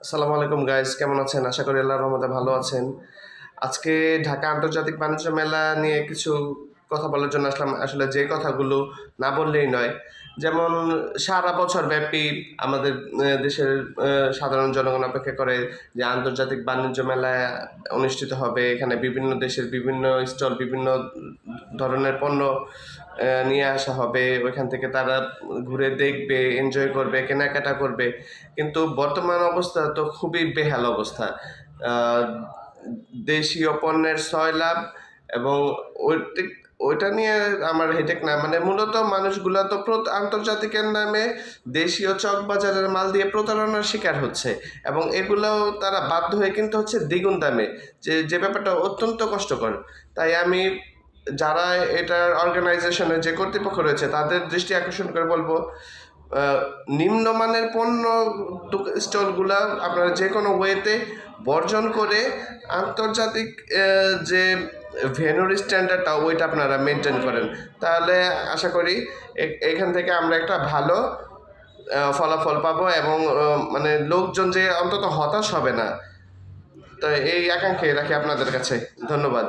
আসসালামু আলাইকুম গাইস, কেমন আছেন? আশা করি আল্লাহর রহমতে ভালো আছেন। আজকে ঢাকা আন্তর্জাতিক বাণিজ্য মেলা নিয়ে কিছু কথা বলার জন্য আসলাম। আসলে যে কথাগুলো না বললেই নয়। যেমন সারা বছর ব্যাপী আমাদের দেশের সাধারণ জনগণ অপেক্ষা করে যে আন্তর্জাতিক বাণিজ্য মেলা অনুষ্ঠিত হবে। এখানে বিভিন্ন দেশের বিভিন্ন স্টল, বিভিন্ন ধরনের পণ্য নিয়ে আসা হবে। ওইখান থেকে তারা ঘুরে দেখবে, এনজয় করবে, কেনাকাটা করবে। কিন্তু বর্তমান অবস্থা তো খুবই বেহাল অবস্থা। আহ, দেশীয় পণ্যের সয়লাব এবং ওইটা নিয়ে আমার হেডেক না, মানে মূলত মানুষগুলা তো আন্তর্জাতিকের নামে দেশীয় চক বাজারের মাল দিয়ে প্রতারণার শিকার হচ্ছে এবং এগুলোও তারা বাধ্য হয়ে কিনতে হচ্ছে দ্বিগুণ দামে, যে ব্যাপারটা অত্যন্ত কষ্টকর। তাই আমি যারা এটার অর্গানাইজেশনের যে কর্তৃপক্ষ রয়েছে তাদের দৃষ্টি আকর্ষণ করে বলবো, নিম্নমানের পণ্য স্টলগুলা আপনারা যে কোনো ওয়েতে বর্জন করে আন্তর্জাতিক যে ভেন্যুর স্ট্যান্ডার্ডটা ওইটা আপনারা মেনটেন করেন। তাহলে আশা করি এখান থেকে আমরা একটা ভালো ফলাফল পাবো এবং মানে লোকজন যে অন্তত হতাশ হবে না। তো এই আকাঙ্ক্ষাই রাখি আপনাদের কাছে। ধন্যবাদ।